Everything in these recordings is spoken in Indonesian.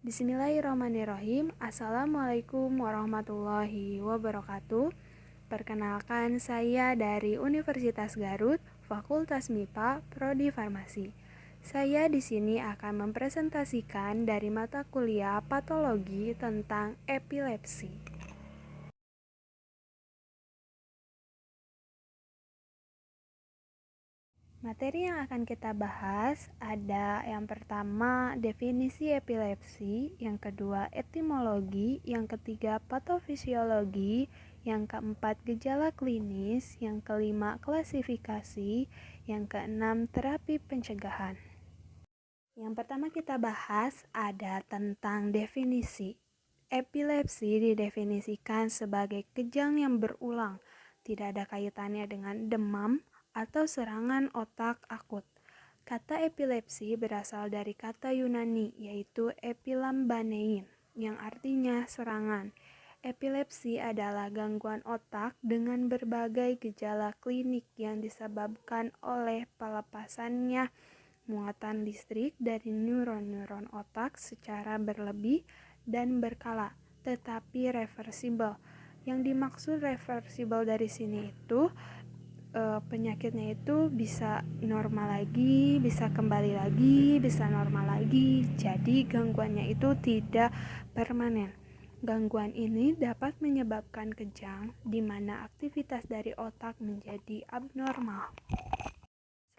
Bismillahirrahmanirrahim. Assalamualaikum warahmatullahi wabarakatuh. Perkenalkan, saya dari Universitas Garut, Fakultas MIPA, Prodi Farmasi. Saya di sini akan mempresentasikan dari mata kuliah patologi tentang epilepsi. Materi yang akan kita bahas ada yang pertama definisi epilepsi, yang kedua etimologi, yang ketiga patofisiologi, yang keempat gejala klinis, yang kelima klasifikasi, yang keenam terapi pencegahan. Yang pertama kita bahas ada tentang definisi. Epilepsi didefinisikan sebagai kejang yang berulang, tidak ada kaitannya dengan demam atau serangan otak akut. Kata epilepsi berasal dari kata Yunani yaitu epilambanein yang artinya serangan. Epilepsi adalah gangguan otak dengan berbagai gejala klinik yang disebabkan oleh pelepasannya muatan listrik dari neuron-neuron otak secara berlebih dan berkala, tetapi reversibel. Yang dimaksud reversibel dari sini itu penyakitnya itu bisa normal lagi, bisa kembali lagi, bisa normal lagi. Jadi gangguannya itu tidak permanen. Gangguan ini dapat menyebabkan kejang di mana aktivitas dari otak menjadi abnormal.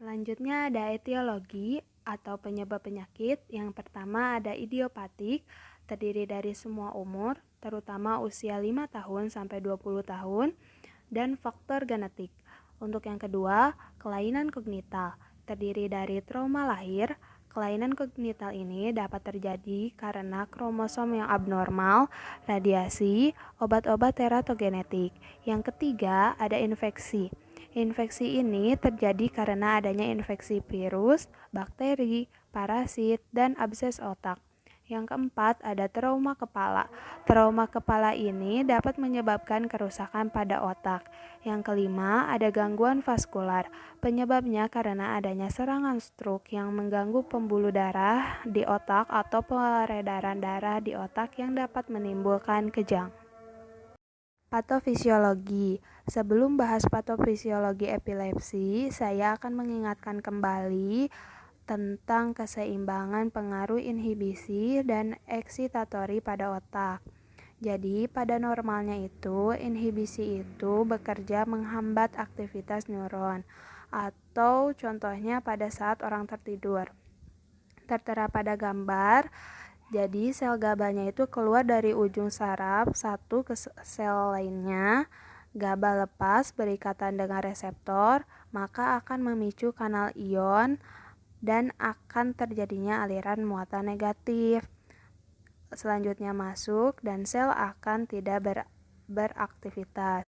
Selanjutnya ada etiologi atau penyebab penyakit. Yang pertama ada idiopatik, terdiri dari semua umur, terutama usia 5 tahun sampai 20 tahun, dan faktor genetik. Untuk yang kedua, kelainan kognital, terdiri dari trauma lahir. Kelainan kognital ini dapat terjadi karena kromosom yang abnormal, radiasi, obat-obat teratogenetik. Yang ketiga, ada infeksi. Infeksi ini terjadi karena adanya infeksi virus, bakteri, parasit, dan abses otak. Yang keempat, ada trauma kepala. Trauma kepala ini dapat menyebabkan kerusakan pada otak. Yang kelima, ada gangguan vaskular. Penyebabnya karena adanya serangan stroke yang mengganggu pembuluh darah di otak atau peredaran darah di otak yang dapat menimbulkan kejang. Patofisiologi. Sebelum bahas patofisiologi epilepsi, saya akan mengingatkan kembali tentang keseimbangan pengaruh inhibisi dan eksitatori pada otak. Jadi, pada normalnya itu, inhibisi itu bekerja menghambat aktivitas neuron, atau contohnya pada saat orang tertidur. Tertera pada gambar, jadi sel GABA-nya itu keluar dari ujung saraf satu ke sel lainnya. GABA lepas berikatan dengan reseptor, maka akan memicu kanal ion dan akan terjadinya aliran muatan negatif. Selanjutnya masuk dan sel akan tidak beraktivitas.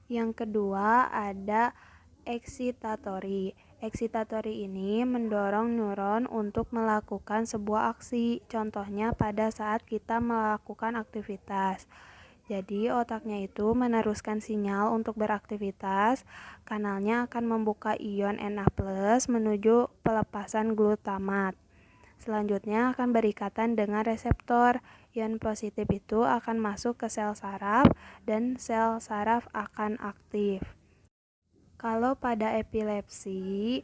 Yang kedua ada eksitatori. Eksitatori ini mendorong neuron untuk melakukan sebuah aksi. Contohnya pada saat kita melakukan aktivitas. Jadi otaknya itu meneruskan sinyal untuk beraktivitas. Kanalnya akan membuka ion Na+ menuju pelepasan glutamat. Selanjutnya akan berikatan dengan reseptor. Ion positif itu akan masuk ke sel saraf dan sel saraf akan aktif. Kalau pada epilepsi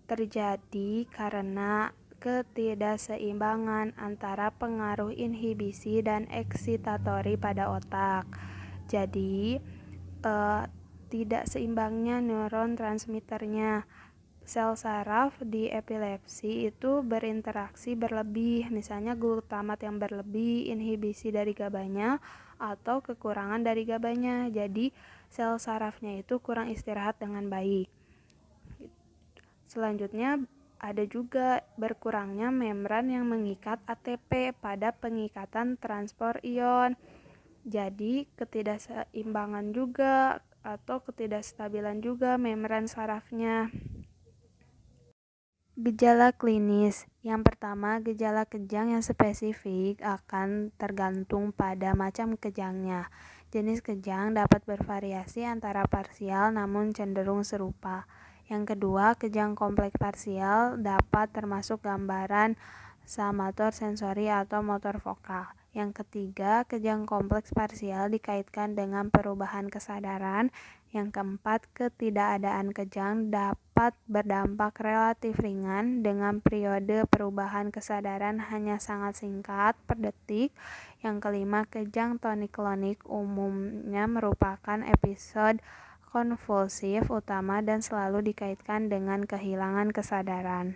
terjadi karena ketidakseimbangan antara pengaruh inhibisi dan eksitatori pada otak. Jadi, tidak seimbangnya neuron transmitternya. Sel saraf di epilepsi itu berinteraksi berlebih, misalnya glutamat yang berlebih, inhibisi dari GABA-nya, atau kekurangan dari GABA-nya. Jadi, sel sarafnya itu kurang istirahat dengan baik. Selanjutnya ada juga berkurangnya membran yang mengikat ATP pada pengikatan transport ion. Jadi ketidakseimbangan juga atau ketidakstabilan juga membran sarafnya. Gejala klinis. Yang pertama, gejala kejang yang spesifik akan tergantung pada macam kejangnya. Jenis kejang dapat bervariasi antara parsial namun cenderung serupa. Yang kedua, kejang kompleks parsial dapat termasuk gambaran motor sensori atau motor vokal. Yang ketiga, kejang kompleks parsial dikaitkan dengan perubahan kesadaran. Yang keempat, ketidakadaan kejang dapat berdampak relatif ringan dengan periode perubahan kesadaran hanya sangat singkat per detik. Yang kelima, kejang tonik-klonik umumnya merupakan episode konvulsif utama dan selalu dikaitkan dengan kehilangan kesadaran.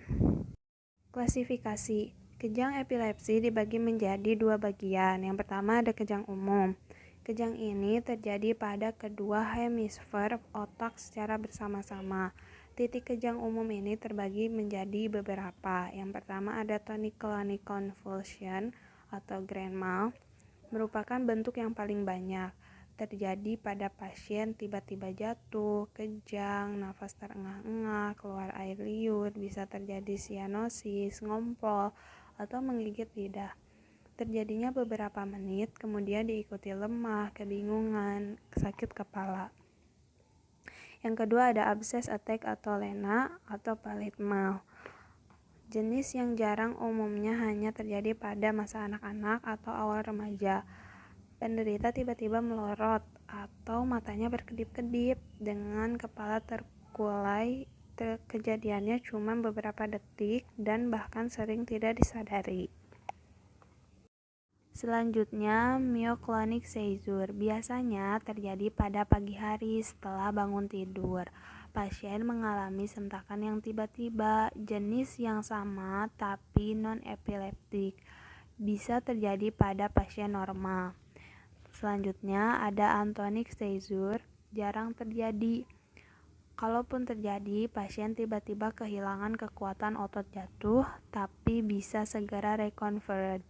Klasifikasi kejang epilepsi dibagi menjadi dua bagian. Yang pertama ada kejang umum. Kejang ini terjadi pada kedua hemisfer otak secara bersama-sama. Titik kejang umum ini terbagi menjadi beberapa. Yang pertama ada tonic-clonic convulsion atau grand mal, merupakan bentuk yang paling banyak. Terjadi pada pasien tiba-tiba jatuh, kejang, nafas terengah-engah, keluar air liur, bisa terjadi sianosis, ngompol, atau menggigit lidah. Terjadinya beberapa menit, kemudian diikuti lemah, kebingungan, sakit kepala. Yang kedua ada abscess attack atau lena atau palate mal. Jenis yang jarang umumnya hanya terjadi pada masa anak-anak atau awal remaja. Penderita tiba-tiba melorot atau matanya berkedip-kedip dengan kepala terkulai. Kejadiannya cuma beberapa detik dan bahkan sering tidak disadari. Selanjutnya, myoclonic seizure biasanya terjadi pada pagi hari setelah bangun tidur. Pasien mengalami sentakan yang tiba-tiba, jenis yang sama tapi non-epileptik. Bisa terjadi pada pasien normal. Selanjutnya ada atonic seizure, jarang terjadi. Kalaupun terjadi, pasien tiba-tiba kehilangan kekuatan otot jatuh, tapi bisa segera reconvert.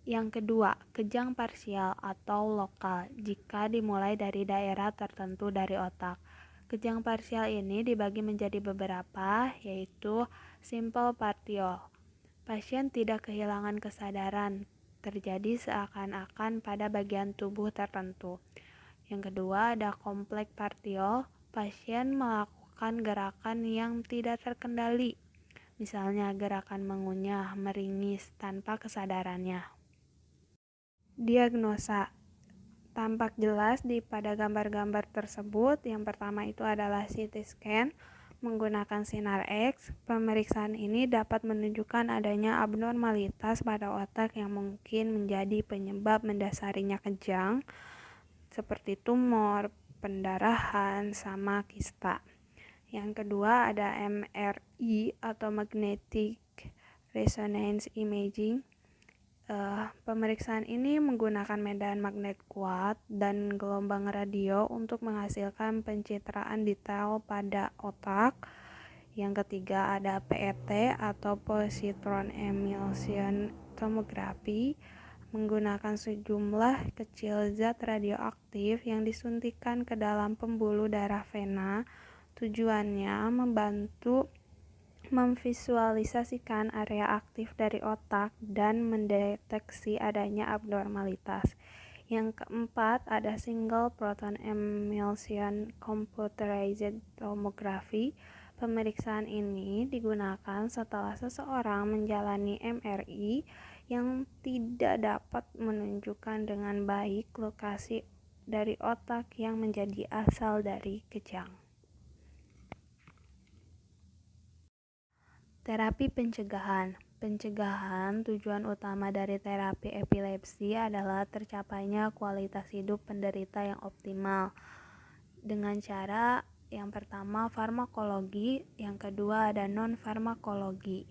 Yang kedua, kejang parsial atau lokal jika dimulai dari daerah tertentu dari otak. Kejang parsial ini dibagi menjadi beberapa, yaitu simple partial. Pasien tidak kehilangan kesadaran, terjadi seakan-akan pada bagian tubuh tertentu. Yang kedua ada kompleks partial, pasien melakukan gerakan yang tidak terkendali, misalnya gerakan mengunyah, meringis tanpa kesadarannya. Diagnosa tampak jelas pada gambar-gambar tersebut. Yang pertama itu adalah CT scan menggunakan sinar X. Pemeriksaan ini dapat menunjukkan adanya abnormalitas pada otak yang mungkin menjadi penyebab mendasarinya kejang, seperti tumor, pendarahan, sama kista. Yang kedua ada MRI atau magnetic resonance imaging. Pemeriksaan ini menggunakan medan magnet kuat dan gelombang radio untuk menghasilkan pencitraan detail pada otak. Yang ketiga ada PET atau positron emission tomography, menggunakan sejumlah kecil zat radioaktif yang disuntikkan ke dalam pembuluh darah vena. Tujuannya membantu memvisualisasikan area aktif dari otak dan mendeteksi adanya abnormalitas. Yang keempat ada single proton emulsion computerized tomography. Pemeriksaan ini digunakan setelah seseorang menjalani MRI yang tidak dapat menunjukkan dengan baik lokasi dari otak yang menjadi asal dari kejang. Terapi pencegahan. Pencegahan tujuan utama dari terapi epilepsi adalah tercapainya kualitas hidup penderita yang optimal dengan cara yang pertama farmakologi, yang kedua ada non-farmakologi.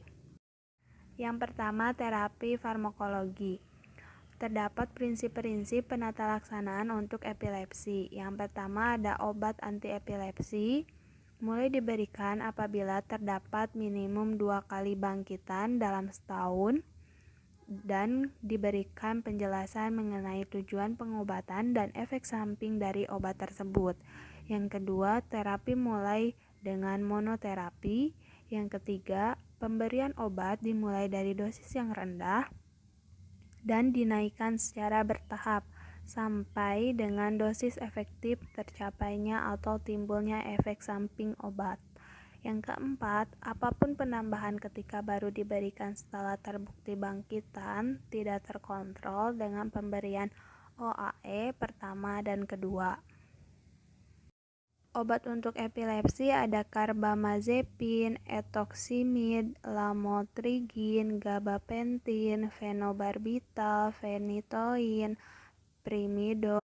Yang pertama terapi farmakologi. Terdapat prinsip-prinsip penata laksanaan untuk epilepsi. Yang pertama ada obat anti-epilepsi. Mulai diberikan apabila terdapat minimum 2 kali bangkitan dalam setahun dan diberikan penjelasan mengenai tujuan pengobatan dan efek samping dari obat tersebut. Yang kedua, terapi mulai dengan monoterapi. Yang ketiga, pemberian obat dimulai dari dosis yang rendah dan dinaikkan secara bertahap sampai dengan dosis efektif tercapainya atau timbulnya efek samping obat. Yang keempat, apapun penambahan ketika baru diberikan setelah terbukti bangkitan tidak terkontrol dengan pemberian OAE pertama dan kedua. Obat untuk epilepsi ada karbamazepin, etoximid, lamotrigin, gabapentin, fenobarbital, phenytoin, primidone.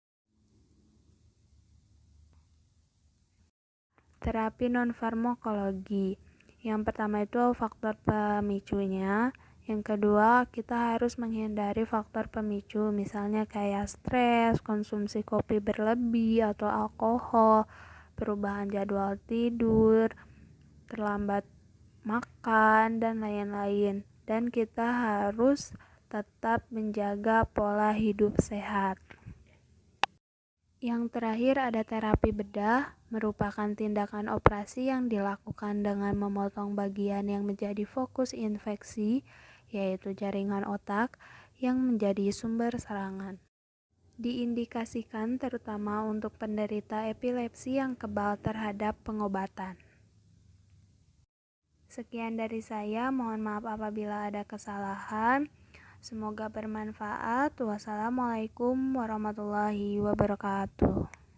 Terapi non-farmakologi. Yang pertama itu faktor pemicunya. Yang kedua, kita harus menghindari faktor pemicu, misalnya kayak stres, konsumsi kopi berlebih atau alkohol, perubahan jadwal tidur, terlambat makan, dan lain-lain. Dan kita harus tetap menjaga pola hidup sehat. Yang terakhir ada terapi bedah, merupakan tindakan operasi yang dilakukan dengan memotong bagian yang menjadi fokus infeksi, yaitu jaringan otak, yang menjadi sumber serangan. Diindikasikan terutama untuk penderita epilepsi yang kebal terhadap pengobatan. Sekian dari saya, mohon maaf apabila ada kesalahan. Semoga bermanfaat. Wassalamualaikum warahmatullahi wabarakatuh.